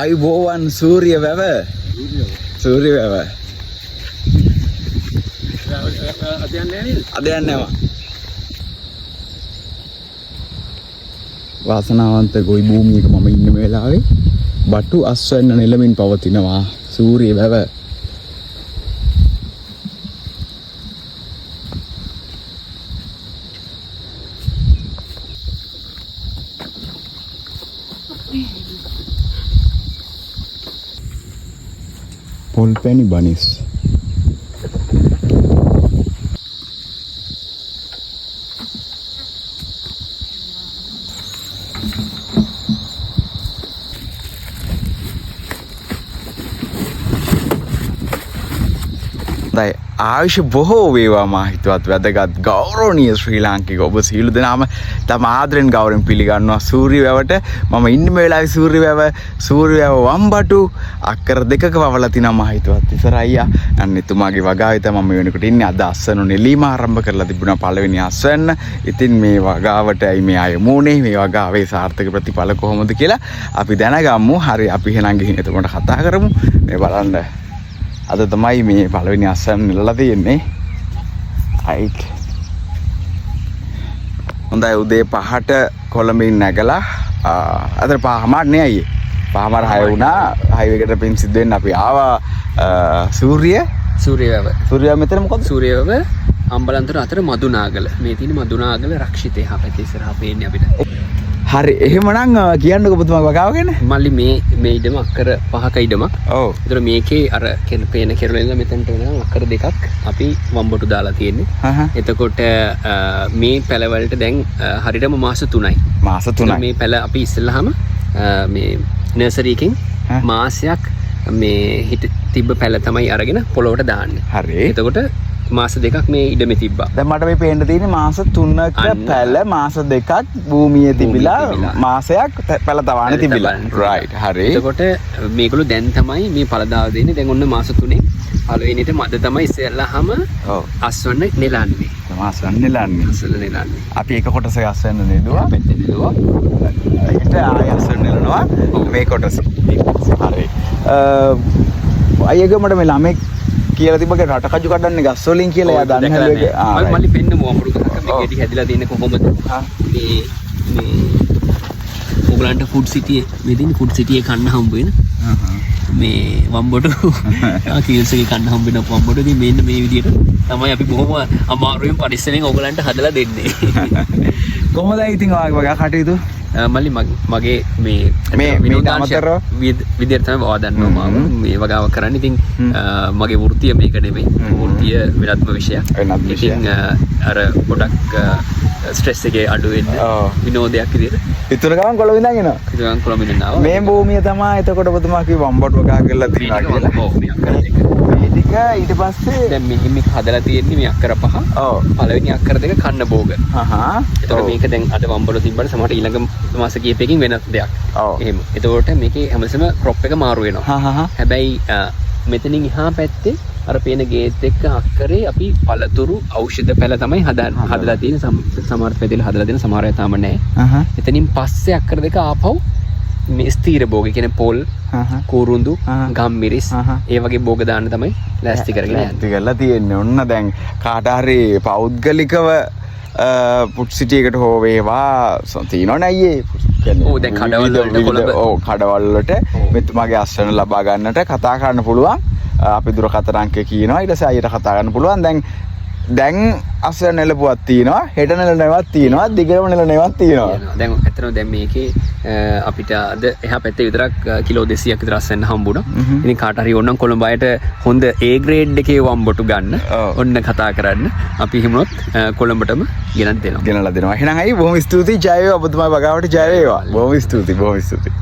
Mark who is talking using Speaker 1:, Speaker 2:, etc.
Speaker 1: අයිබෝවන් සූරිය වැව සූරිය වැව අද යන්නවා වාසනාවන්ත ගොවි භූමියක මම ඉන්න වෙලාවේ බටු අස්වැන්න නෙලමින් පවතිනවා සූරිය වැව පොල්පැණි බනිස් දැන් ආයුෂ බොහෝ වේවා මා හිතවත් වැදගත් ගෞරවනීය ශ්‍රී ලාංකික ඔබ සියලු දෙනාම තම ආදරෙන් ගෞරවයෙන් පිළිගන්නවා සූරිය වැවට මම ඉන්න මේ වෙලාවේ සූරිය වැව වම්බටු අක්කර දෙකක වවලා තිනා මා හිතවත් ඉස්සර අයියා අන්න එතුමාගේ වගාවේ තමයි මම වෙනකොට ඉන්නේ අද අස්වැන්න නෙලීම ආරම්භ කරලා තිබුණා පළවෙනි අස්වැන්න ඉතින් මේ වගාවටයි මේ අය මූණේ මේ වගාවේ සාර්ථක ප්‍රතිඵල කොහොමද කියලා අපි දැනගමු හරි අපි එහෙනම් ගිහින් එතකොට කතා කරමු මේ බලන්න අද තමයි මේ පළවෙනි අස්වැන්න නෙලලා තියෙන්නේ. රයිට්. හොඳයි උදේ 5ට කොළඹින් නැගලා අතර 5:00 නේ අයියේ. 5:00 6 වුණා. හයිවේ එකට පින් සිද්ධ වෙන්න අපි ආවා සූරිය වැව මෙතන මොකද? සූරිය වැව අම්බලන්තර අතර මදුනාගල. මේ තියෙන මදුනාගල රක්ෂිතේ හැපැත්තේ ඉස්සරහා පේන්නේ අපිට. හරි එහෙමනම් කියන්නකෝ ඔබතුමාගේ වගාව ගැන. මල්ලි මේ ඉඩම අක්කර 5ක ඉඩමක්. ඔව්. ඒතර මේකේ අර පේන කෙරළෙන්ද මෙතනට වෙනකම් අක්කර දෙකක් අපි වම්බොටු දාලා තියෙන්නේ. එතකොට මේ පැල වලට දැන් හරියටම මාස 3යි. මාස 3යි. මේ පැල අපි ඉස්සෙල්ලාම මේ නර්සරි එකෙන් මාසයක් මේ හිට තිබ්බ පැල තමයි අරගෙන පොළොවට දාන්නේ. හරි. එතකොට මාස දෙකක් මේ ඉඩමේ තිබ්බා. දැන් මට මේ පේන්න තියෙන්නේ මාස 3ක පැල මාස දෙකක් භූමියේ තිබිලා මාසයක් පැල තවානේ තිබිලා. රයිට් හරි. එතකොට මේගොල්ලෝ දැන් තමයි මේ පළදාව දෙන්නේ. දැන් ඔන්න මාස 3 පළවෙනිට මද තමයි ඉස්සෙල්ලාම අස්වැන්න නෙලන්නේ. අස්වැන්න නෙලන්නේ. අපි එක කොටසක අස්වැන්න නෙලුවා. පැත්තේ නෙලුවා. ඊට ආය අස්වැන්න නෙලනවා. මේ කොටස. හරි. අයගමඩ මේ ළමෙක් කියලා තිබ්බගේ රටකජු කඩන්නේ ගස් වලින් කියලා එයා දන්නේ නැහැ. මල්ලි පෙන්නමු අමුරු ගහක මේ ගෙඩි හැදිලා තියෙන්නේ කොහොමද? මේ ඔයගලන්ට ෆුඩ් සිටියේ මේ දින ෆුඩ් සිටියේ කන්න හම්බ වෙන. මේ වම්බොටු කීල්ස් එකේ කන්න හම්බ වෙන වම්බොටු ඉතින් මෙන්න මේ විදිහට තමයි අපි බොහොම අමාරුවෙන් පරිස්සමෙන් ඔයගලන්ට හදලා දෙන්නේ. කොහොමද ඉතින් ඔයාගේ කටයුතු? මල්ලි මගේ මේ විදියට තමයි වාදන්නවා මම මේ වගාව කරන්නේ. ඉතින් මගේ වෘත්තිය මේක නෙමෙයි. වෘත්තිය වෙනත්ම විෂයක්. ඉතින් අර පොඩක් ස්ට්‍රෙස් එකේ අඩු වෙන්න විනෝදයක් විදියට. ඉතුරු ගමන් කොළඹ ඉඳන් එනවා. ඉතුරු ගමන් කොළඹ ඉඳන් ආවා. මේ භූමිය තමයි එතකොට ඔබතුමා කිව්ව වම්බොට් වගා කරලා තියෙනවා කියලා. ඔව් මේ අක්කර දෙක. මේ ටික ඊට පස්සේ දැන් මේක හදලා තියෙන්නේ මේ අක්කර 5. ඔව්. පළවෙනි අක්කර දෙක කන්න බෝග. එතකොට මේක දැන් අද වම්බොටු තිබ්බට සමහරට ඊළඟ මාස කීපයකින් වෙනස් දෙයක්. එහෙම. එතකොට මේකේ හැමසෙම ක්‍රොප් එක මාරු වෙනවා. හැබැයි මෙතනින් එහා පැත්තේ අර පේන ගේට් එක අක්කරේ අපි පළතුරු ඖෂධ පැල තමයි හදලා තියෙන සමහර පැතිවල හදලා තියෙන සමහර අය තාම නැහැ. එතනින් පස්සේ අක්කර දෙක ආපහු මේ ස්ථීර භෝග කියන්නේ පොල් කුරුඳු ගම්මිරිස් ඒ වගේ භෝග දාන්න තමයි ලෑස්ති කරගෙන යන්නේ. ලෑස්ති කරලා තියෙන්නේ. ඔන්න දැන් කාට හරි පෞද්ගලිකව පුට් සිටි එකට හෝ වේවා තියෙනවනේ අයියේ. ඔව් දැන් කඩවල වලට කොළඹ ඔව් කඩවල වලට මෙතුමාගේ අස්වැන්න ලබා ගන්නට කතා කරන්න පුළුවන්. අපි දුරකථන අංකය කියනවා. ඊට පස්සේ අයියට කතා කරන්න පුළුවන්. දැන් අස්වැන්න නෙලපුවක් තියෙනවා. හෙට නෙලනවක් තියෙනවා. දිගටම නෙලනවක් තියෙනවා. දැන් ඇත්තටම දැන් මේකේ අපිට අද එහා පැත්තේ විතරක් කිලෝ 200ක් විතර අස්වැන්න හම්බුණා. ඉතින් කාට හරි ඕනනම් කොළඹ අයට හොඳ A grade එකේ වම්බොටු ගන්න. ඔන්න කතා කරන්න. අපි හිමුනොත් කොළඹටම ගෙනත් දෙනවා. ගෙනලා දෙනවා. එහෙනම් අයි බොහොම ස්තුතියි. ජය වේවා ඔබතුමා වගාවට ජය වේවා. බොහොම ස්තුතියි.